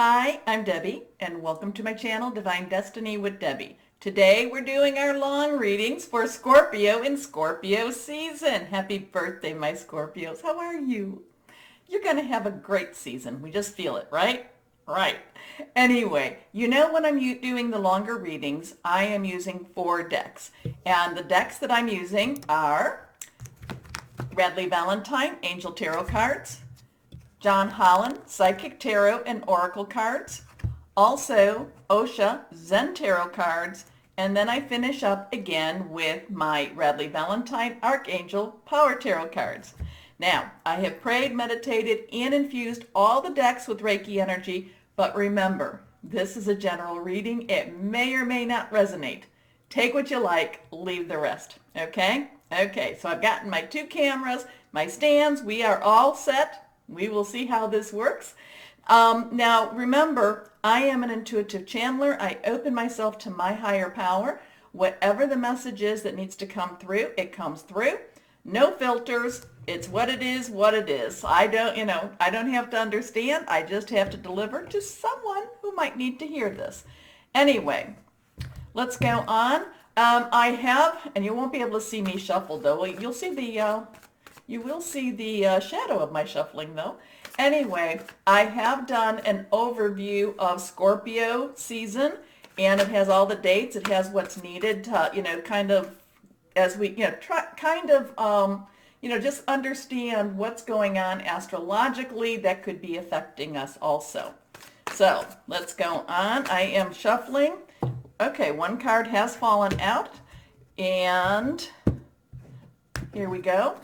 Hi, I'm Debbie, and welcome to my channel, Divine Destiny with Debbie. Today we're doing our long readings for Scorpio in Scorpio season. Happy birthday, my Scorpios. How are you? You're going to have a great season. We just feel it, right? Right. Anyway, you know when I'm doing the longer readings, I am using 4 decks. And the decks that I'm using are Radley Valentine Angel Tarot cards, John Holland Psychic Tarot and Oracle cards, also Osha Zen Tarot cards, and then I finish up again with my Radley Valentine Archangel Power Tarot cards. Now, I have prayed, meditated, and infused all the decks with Reiki energy, but remember, this is a general reading. It may or may not resonate. Take what you like, leave the rest, okay? Okay, so I've gotten my 2 cameras, my stands, we are all set. We will see how this works. Now, remember, I am an intuitive channeler. I open myself to my higher power. Whatever the message is that needs to come through, it comes through. No filters. It's what it is, what it is. I don't have to understand. I just have to deliver to someone who might need to hear this. Anyway, let's go on. I have, and you won't be able to see me shuffle though. You'll see the You will see the shadow of my shuffling though. Anyway, I have done an overview of Scorpio season, and it has all the dates. It has what's needed to, kind of, as we, just understand what's going on astrologically that could be affecting us also. So let's go on. I am shuffling. Okay, 1 card has fallen out, and here we go.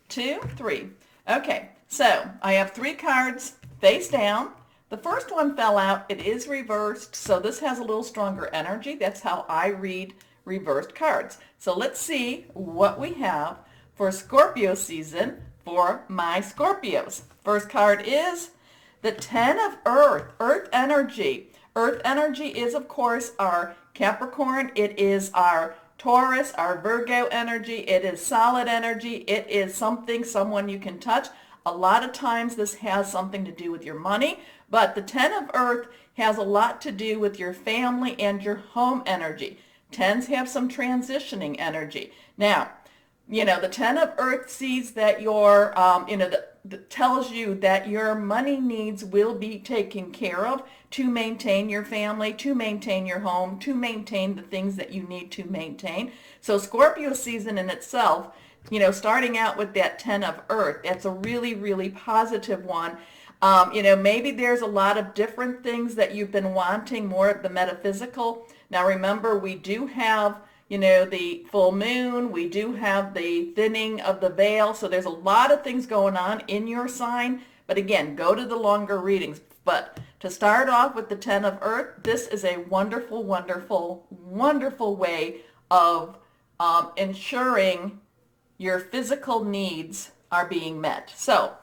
2, 3. Okay, so I have 3 cards face down. The first one fell out. It is reversed, so this has a little stronger energy. That's how I read reversed cards. So let's see what we have for Scorpio season for my Scorpios. First card is the 10 of Earth, Earth energy. Earth energy is, of course, our Capricorn. It is our Taurus, our Virgo energy. It is solid energy. It is someone you can touch. A lot of times this has something to do with your money, but the 10 of Earth has a lot to do with your family and your home energy. 10s have some transitioning energy. Now, the 10 of Earth sees that your, tells you that your money needs will be taken care of to maintain your family, to maintain your home, to maintain the things that you need to maintain. So Scorpio season in itself, starting out with that 10 of Earth, that's a really, really positive one. Maybe there's a lot of different things that you've been wanting, more of the metaphysical. Now remember, we do have the full moon, we do have the thinning of the veil, so there's a lot of things going on in your sign, but again, go to the longer readings. But to start off with the 10 of Earth, this is a wonderful, wonderful, wonderful way of ensuring your physical needs are being met. So,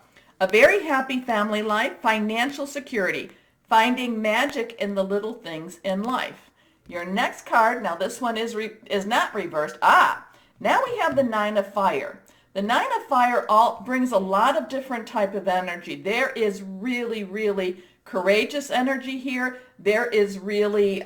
a very happy family life, financial security, finding magic in the little things in life. Your next card, now this one is not reversed. Now we have the 9 of Fire. The 9 of Fire brings a lot of different type of energy. There is really, really courageous energy here. There is really,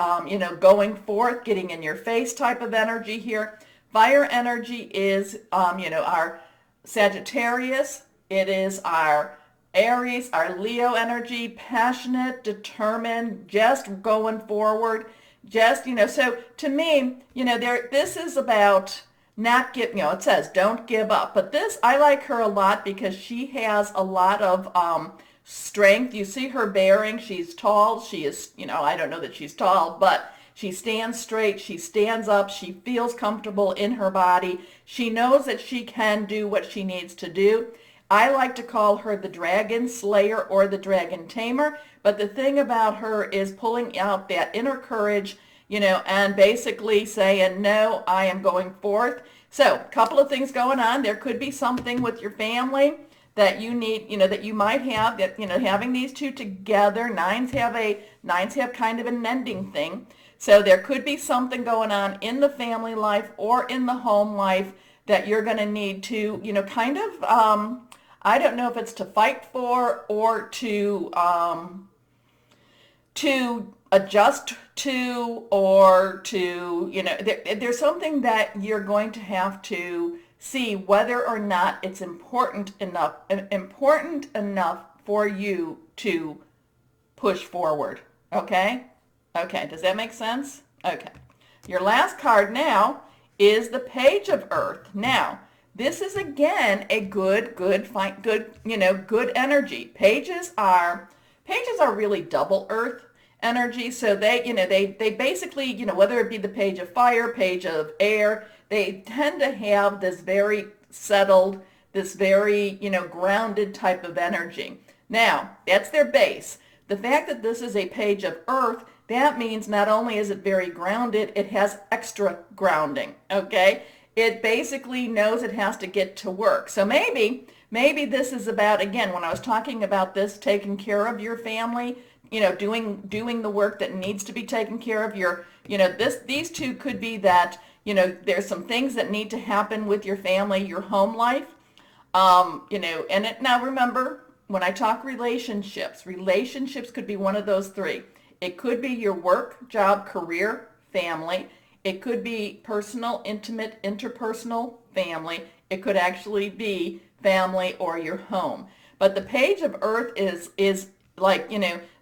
going forth, getting in your face type of energy here. Fire energy is, our Sagittarius. It is our Aries, our Leo energy, passionate, determined, just going forward. Just, so to me, this is about not give, it says don't give up. But this, I like her a lot because she has a lot of strength. You see her bearing. She's tall. She is, I don't know that she's tall, but she stands straight. She stands up. She feels comfortable in her body. She knows that she can do what she needs to do. I like to call her the dragon slayer or the dragon tamer, but the thing about her is pulling out that inner courage, and basically saying, no, I am going forth. So a couple of things going on. There could be something with your family that you need, that you might have, that, having these 2 together, nines have kind of an ending thing. So there could be something going on in the family life or in the home life that you're going to need to, I don't know if it's to fight for or to to adjust to, or to, there's something that you're going to have to see whether or not it's important enough for you to push forward. Okay? Okay, does that make sense? Okay. Your last card now is the Page of Earth. Now, this is again a good energy. Pages are really double Earth energy. So they basically, whether it be the Page of Fire, Page of Air, they tend to have this very settled, this very, grounded type of energy. Now, that's their base. The fact that this is a Page of Earth, that means not only is it very grounded, it has extra grounding, okay? It basically knows it has to get to work. So maybe this is about, again, when I was talking about this, taking care of your family, doing the work that needs to be taken care of. These two could be that, there's some things that need to happen with your family, your home life, now remember, when I talk relationships could be one of those three. It could be your work, job, career, family. It could be personal, intimate, interpersonal, family. It could actually be family or your home. But the Page of Earth is like,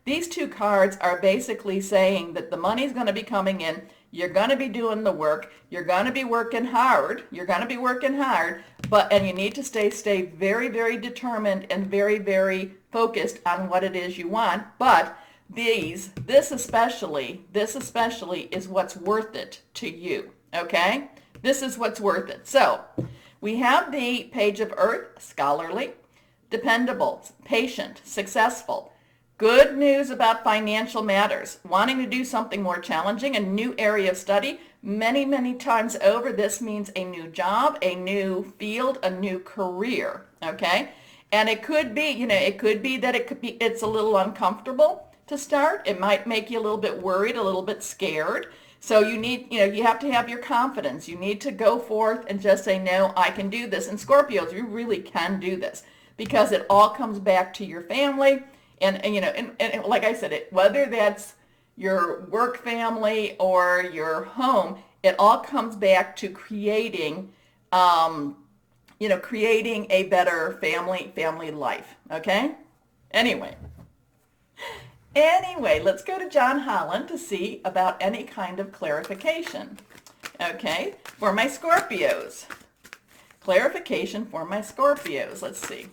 these two cards are basically saying that the money's going to be coming in. You're going to be doing the work. You're going to be working hard. And you need to stay very, very determined and very, very focused on what it is you want. But this especially is what's worth it to you, okay? This is what's worth it. So we have the Page of Earth, scholarly, dependable, patient, successful. Good news about financial matters. Wanting to do something more challenging, a new area of study. Many, many times over, this means a new job, a new field, a new career, okay? And it could be, it's a little uncomfortable to start. It might make you a little bit worried, a little bit scared. So you have to have your confidence. You need to go forth and just say, no, I can do this. And Scorpios, you really can do this because it all comes back to your family. And like I said, whether that's your work family or your home, it all comes back to creating a better family life. Okay? Anyway, let's go to John Holland to see about any kind of clarification. Okay, for my Scorpios. Clarification for my Scorpios. Let's see.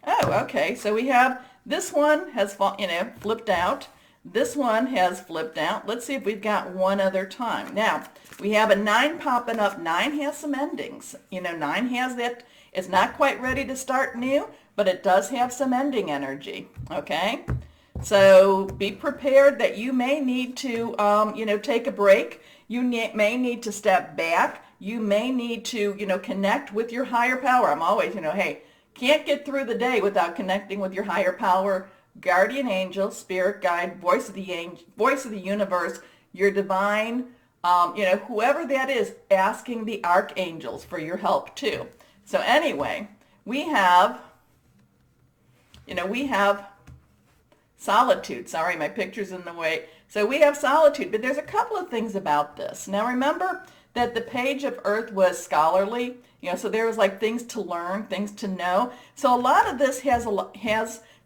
Oh, okay. So we have this one has flipped out. This one has flipped out. Let's see if we've got one other time. Now, we have a 9 popping up. 9 has some endings. 9 has that. It's not quite ready to start new, but it does have some ending energy. Okay? So be prepared that you may need to, take a break. You may need to step back. You may need to, connect with your higher power. I'm always, hey, can't get through the day without connecting with your higher power, guardian angel, spirit guide, voice of the universe, your divine, whoever that is, asking the archangels for your help too. So anyway, we have Solitude. Sorry, my picture's in the way. So we have Solitude, but there's a couple of things about this. Now remember that the Page of Earth was scholarly, so there was like things to learn, things to know. So a lot of this has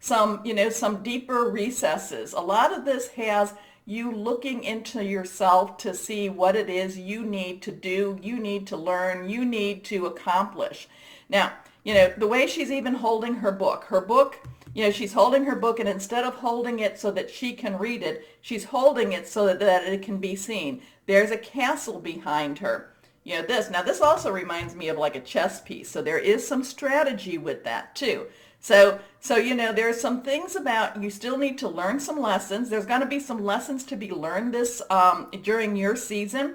some, some deeper recesses. A lot of this has you looking into yourself to see what it is you need to do, you need to learn, you need to accomplish. Now, the way she's even holding her book, she's holding her book, and instead of holding it so that she can read it, she's holding it so that it can be seen. There's a castle behind her. This also reminds me of like a chess piece. So there is some strategy with that too. So there's some things about you still need to learn some lessons. There's going to be some lessons to be learned this during your season.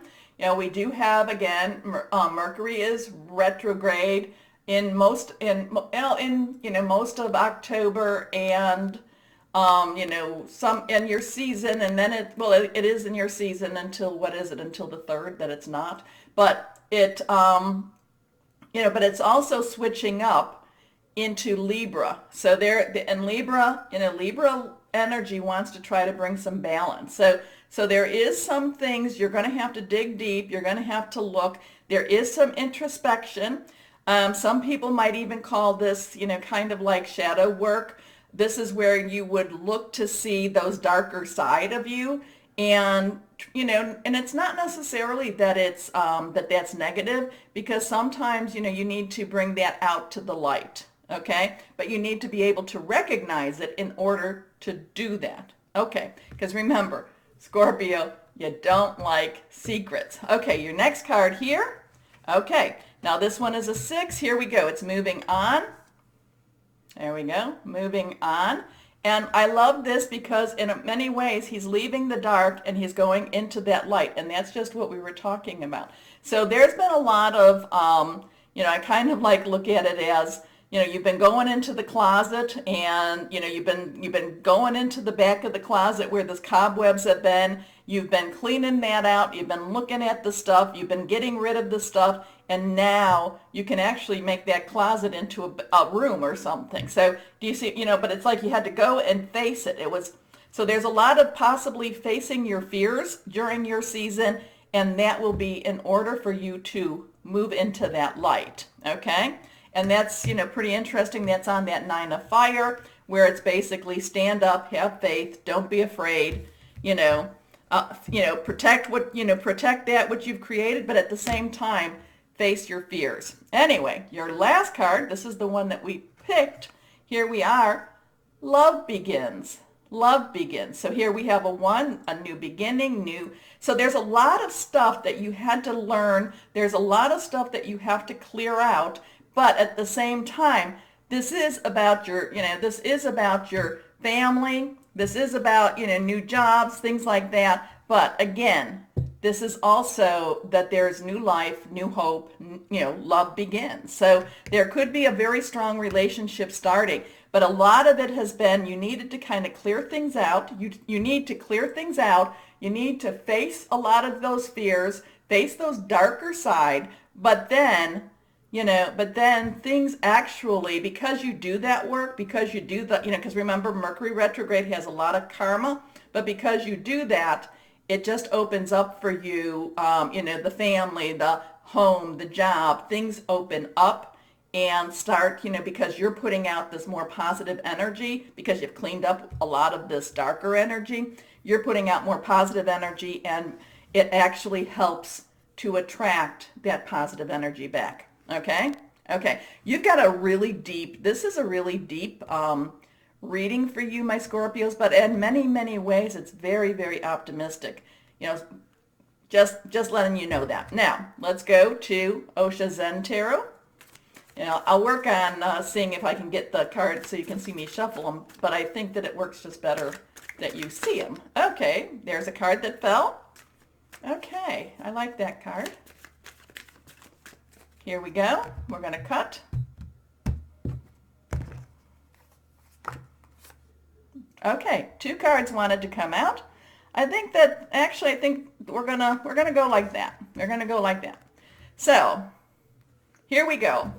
We do have, again, Mercury is retrograde in most most of October, and some in your season, and then it is in your season until until the 3rd that it's not, but but it's also switching up into Libra. So there, and Libra, Libra energy wants to try to bring some balance. So there is some things you're going to have to dig deep. You're going to have to look. There is some introspection. Some people might even call this, kind of like shadow work. This is where you would look to see those darker side of you. And, and it's not necessarily that it's, that's negative, because sometimes, you need to bring that out to the light. Okay. But you need to be able to recognize it in order to do that. Okay. Because remember, Scorpio, you don't like secrets. Okay. Your next card here. Okay. Now this one is a 6. Here we go. It's moving on. There we go. Moving on. And I love this because in many ways he's leaving the dark and he's going into that light. And that's just what we were talking about. So there's been a lot of, I kind of like look at it as, you've been going into the closet and, you've been going into the back of the closet where the cobwebs have been. You've been cleaning that out. You've been looking at the stuff. You've been getting rid of the stuff. And now you can actually make that closet into a room or something. So do you see, but it's like you had to go and face it. So there's a lot of possibly facing your fears during your season. And that will be in order for you to move into that light. Okay. And that's, pretty interesting. That's on that 9 of fire, where it's basically stand up, have faith, don't be afraid, protect that which you've created, but at the same time, face your fears. Anyway, your last card, this is the one that we picked. Here we are. Love begins. Love begins. So here we have a new beginning, So there's a lot of stuff that you had to learn. There's a lot of stuff that you have to clear out. But at the same time, this is about your family. This is about, new jobs, things like that. But again, this is also that there's new life, new hope, love begins. So there could be a very strong relationship starting, but a lot of it has been, you needed to kind of clear things out. You need to clear things out. You need to face a lot of those fears, face those darker side, but then things actually, because you do that work, because you do because remember, Mercury retrograde has a lot of karma, but because you do that, it just opens up for you, the family, the home, the job, things open up and start, because you're putting out this more positive energy, because you've cleaned up a lot of this darker energy, you're putting out more positive energy, and it actually helps to attract that positive energy back. Okay? Okay. You've got this is a really deep reading for you, my Scorpios, but in many, many ways, it's very, very optimistic. Just letting you know that. Now, let's go to Osha Zen Tarot. I'll work on seeing if I can get the cards so you can see me shuffle them, but I think that it works just better that you see them. Okay, there's a card that fell. Okay, I like that card. Here we go. We're going to cut. Okay, 2 cards wanted to come out. I think we're gonna go like that. We're gonna go like that. So here we go.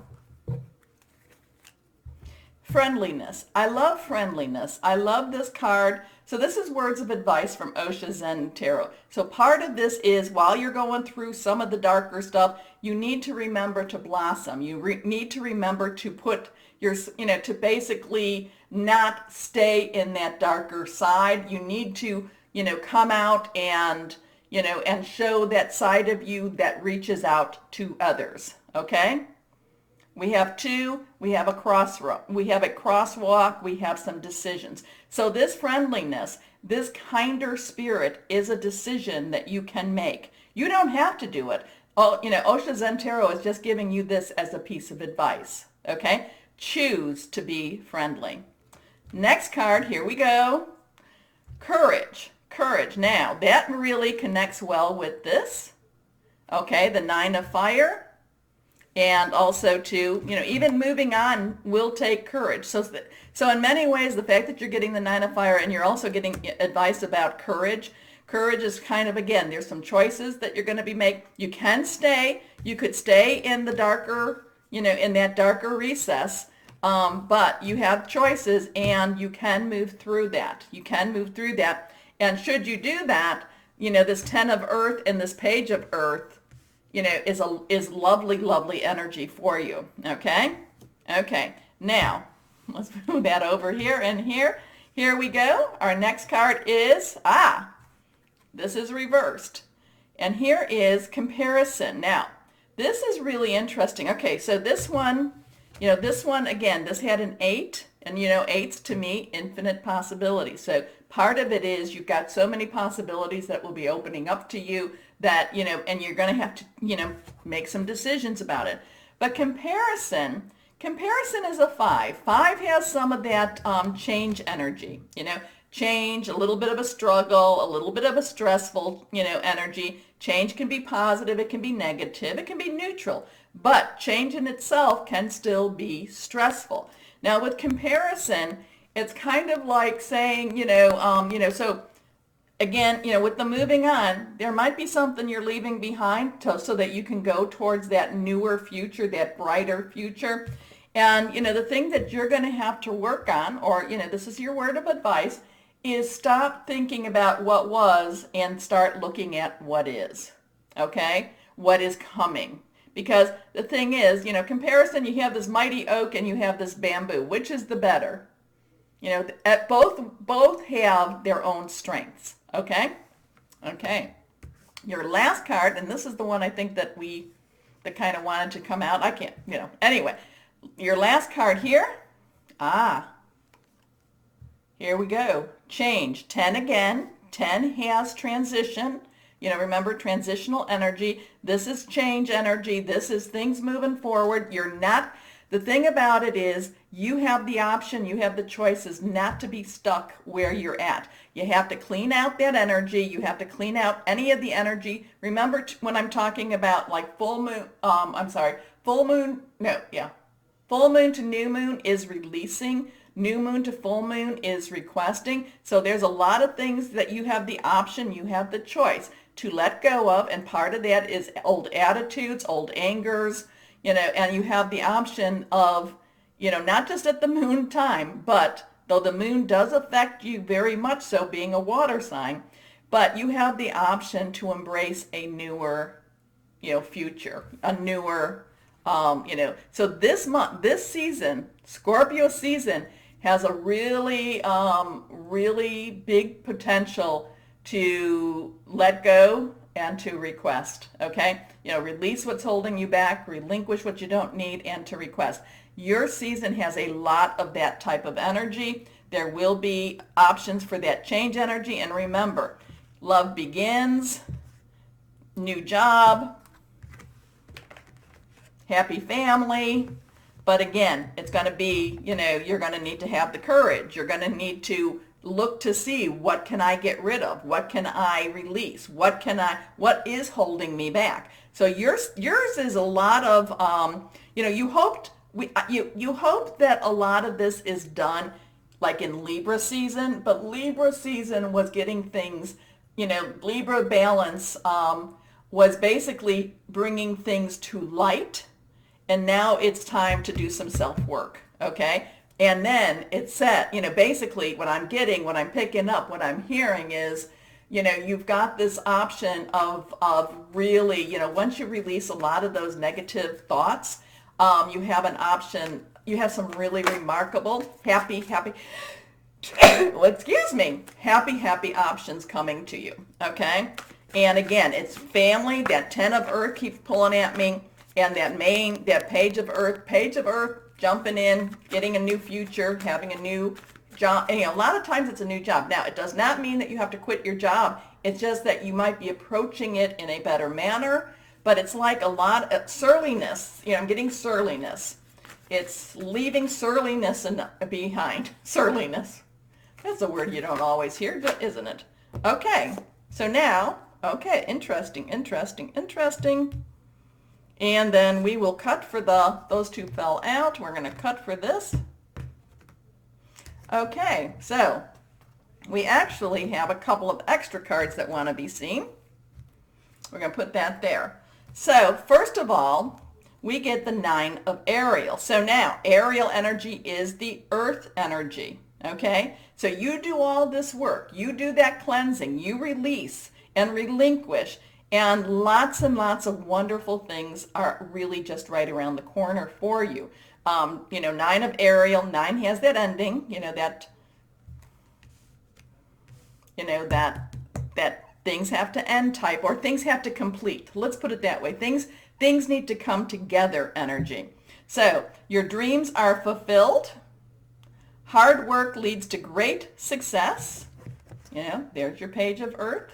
Friendliness. I love friendliness. I love this card. So this is words of advice from Osha Zen Tarot. So part of this is while you're going through some of the darker stuff, you need to remember to blossom. You need to remember to put your, to basically not stay in that darker side. You need to, come out and, and show that side of you that reaches out to others. Okay? We have 2, we have a crosswalk, we have some decisions. So this friendliness, this kinder spirit is a decision that you can make. You don't have to do it. Osha Zen Tarot is just giving you this as a piece of advice. Okay? Choose to be friendly. Next card, here we go. Courage. Courage. Now, that really connects well with this. Okay, the 9 of fire. And also to, even moving on will take courage. So in many ways, the fact that you're getting the 9 of fire and you're also getting advice about courage, courage is kind of, again, there's some choices that you're going to be making. You could stay in the darker, in that darker recess, but you have choices and you can move through that. You can move through that. And should you do that, this 10 of Earth and this Page of Earth, is lovely, lovely energy for you. Okay? Okay. Now, let's move that over here and here. Here we go. Our next card is, this is reversed. And here is comparison. Now, this is really interesting. Okay, so this one, again, this had an 8. And, eights to me, infinite possibilities. So part of it is you've got so many possibilities that will be opening up to you that, and you're going to have to, make some decisions about it. But comparison is a 5. 5 has some of that change energy, change, a little bit of a struggle, a little bit of a stressful, energy. Change can be positive, it can be negative, it can be neutral, but change in itself can still be stressful. Now with comparison, it's kind of like saying, so again, with the moving on, there might be something you're leaving behind so that you can go towards that newer future, that brighter future. And, the thing that you're going to have to work on, or, this is your word of advice, is stop thinking about what was and start looking at what is, okay? What is coming. Because the thing is, comparison, you have this mighty oak and you have this bamboo. Which is the better? Both have their own strengths, okay? Okay. Your last card, and this is the one I think that kind of wanted to come out. I can't, Anyway, your last card here. Here we go. Change. 10 again. 10 has transition. Remember, transitional energy. This is change energy. This is things moving forward. The thing about it is you have the option, you have the choices not to be stuck where you're at. You have to clean out that energy. You have to clean out any of the energy. Remember when I'm talking about like full moon to new moon is releasing. New moon to full moon is requesting. So there's a lot of things that you have the option, you have the choice to let go of, and part of that is old attitudes, old angers, and you have the option of, not just at the moon time, but though the moon does affect you very much so, being a water sign, but you have the option to embrace a newer, future, a newer, so this season, Scorpio season, has a really, really big potential to let go and to request, okay? Release what's holding you back, relinquish what you don't need, and to request. Your season has a lot of that type of energy. There will be options for that change energy, and remember, love begins, new job, happy family, but again, it's going to be, you're going to need to have the courage. You're going to need to look to see, what can I get rid of? What can I release? What is holding me back? So yours is a lot of, you hope that a lot of this is done like in Libra season, but Libra season was getting things, Libra balance was basically bringing things to light, and now it's time to do some self-work, okay? And then it said, basically what I'm picking up, what I'm hearing is, you've got this option of really, once you release a lot of those negative thoughts, you have an option, you have some really remarkable, happy options coming to you, okay? And again, it's family, that 10 of Earth keeps pulling at me, and that Page of Earth, jumping in, getting a new future, having a new job. A lot of times it's a new job. Now, it does not mean that you have to quit your job. It's just that you might be approaching it in a better manner, but it's like a lot of surliness. I'm getting surliness. It's leaving surliness behind. Surliness. That's a word you don't always hear, isn't it? Okay, so now, interesting. And then we will cut for those two fell out. We're going to cut for this. Okay, so we actually have a couple of extra cards that want to be seen. We're going to put that there. So first of all, we get the 9 of Ariel. So now Ariel energy is the earth energy, okay? So you do all this work. You do that cleansing. You release and relinquish. And lots of wonderful things are really just right around the corner for you. 9 of Ariel, 9 has that ending, that things have to end type, or things have to complete. Let's put it that way. Things need to come together energy. So your dreams are fulfilled. Hard work leads to great success. There's your page of earth.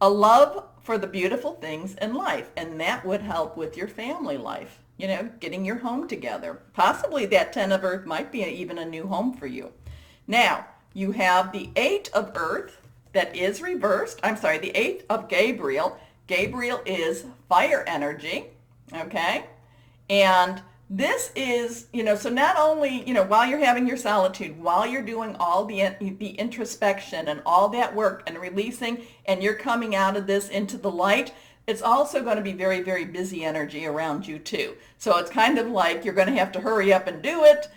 A love for the beautiful things in life, and that would help with your family life, getting your home together. Possibly that 10 of earth might be even a new home for you. Now, you have the 8 of earth that is reversed. I'm sorry, the 8 of Gabriel. Gabriel is fire energy, okay? And this is, so not only, while you're having your solitude, while you're doing all the introspection and all that work and releasing, and you're coming out of this into the light, it's also going to be very, very busy energy around you too. So it's kind of like you're going to have to hurry up and do it.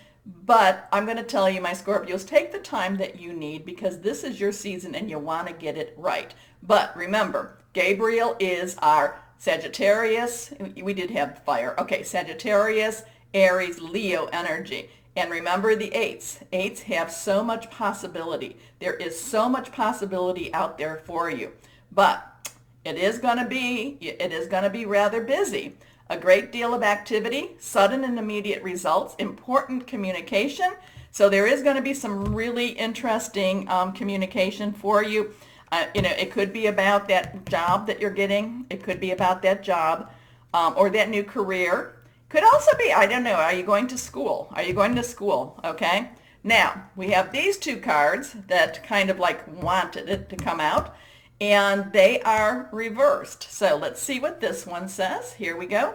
But I'm going to tell you, my Scorpios, take the time that you need, because this is your season and you want to get it right. But remember, Gabriel is our Sagittarius. We did have fire. Okay, Sagittarius, Aries, Leo energy. And remember the 8s. 8s have so much possibility. There is so much possibility out there for you. But it is going to be rather busy. A great deal of activity, sudden and immediate results, important communication. So there is going to be some really interesting communication for you. It could be about that job that you're getting. It could be about that job or that new career. Could also be, I don't know, are you going to school? Are you going to school? Okay. Now, we have these 2 cards that kind of like wanted it to come out, and they are reversed. So let's see what this one says. Here we go.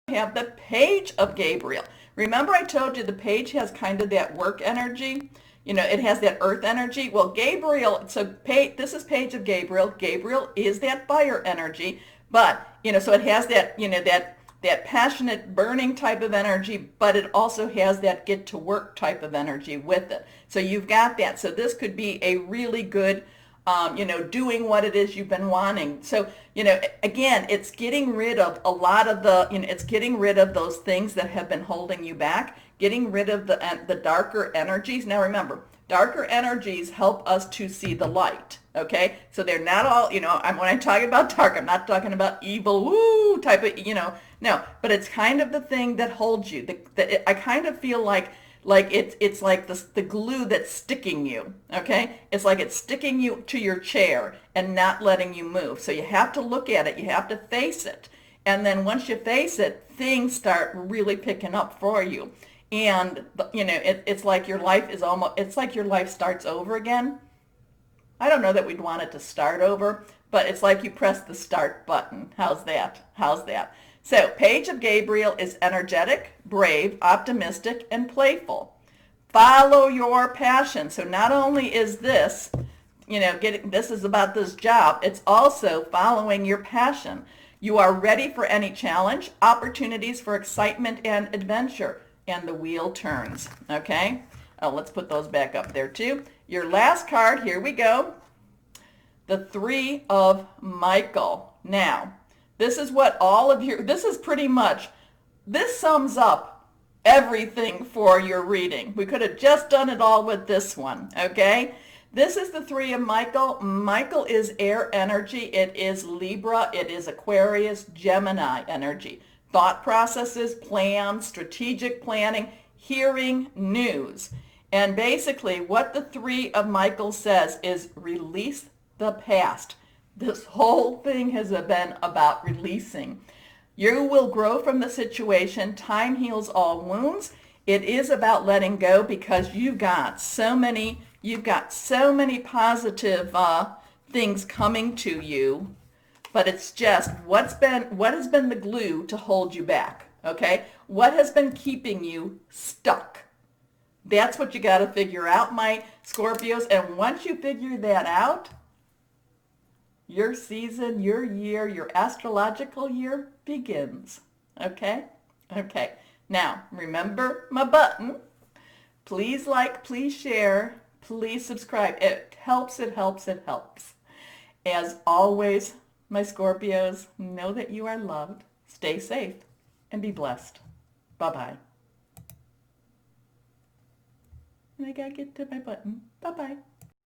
We have the page of Gabriel. Remember I told you the page has kind of that work energy? It has that earth energy. Well, Gabriel, so this is page of Gabriel. Gabriel is that fire energy, but, so it has that, that passionate burning type of energy, but it also has that get to work type of energy with it. So you've got that. So this could be a really good, doing what it is you've been wanting. So, again, it's getting rid of a lot of it's getting rid of those things that have been holding you back, getting rid of the darker energies. Now remember, darker energies help us to see the light, okay? So they're not all, when I'm talking about dark, I'm not talking about evil, woo, type of, no, but it's kind of the thing that holds you. I kind of feel like it's like the glue that's sticking you, okay? It's like it's sticking you to your chair and not letting you move. So you have to look at it. You have to face it. And then once you face it, things start really picking up for you. And, it's like your life it's like your life starts over again. I don't know that we'd want it to start over, but it's like you press the start button. How's that? How's that? So, page of Gabriel is energetic, brave, optimistic, and playful. Follow your passion. So not only is this, this is about this job, it's also following your passion. You are ready for any challenge, opportunities for excitement and adventure, and the wheel turns, okay? Oh, let's put those back up there too. Your last card, here we go. The 3 of Michael. Now, this is what this is pretty much, this sums up everything for your reading. We could have just done it all with this one, okay? This is the 3 of Michael. Michael is air energy. It is Libra. It is Aquarius, Gemini energy. Thought processes, plans, strategic planning, hearing, news. And basically what the 3 of Michael says is release the past. This whole thing has been about releasing. You will grow from the situation. Time heals all wounds. It is about letting go, because you've got so many positive things coming to you, but it's just what has been the glue to hold you back, okay? What has been keeping you stuck? That's what you got to figure out, my Scorpios. And once you figure that out, your season, your year, your astrological year begins. Okay? Okay. Now, remember my button. Please like, please share, please subscribe. It helps, it helps, it helps. As always, my Scorpios, know that you are loved. Stay safe and be blessed. Bye-bye. And I gotta get to my button. Bye-bye.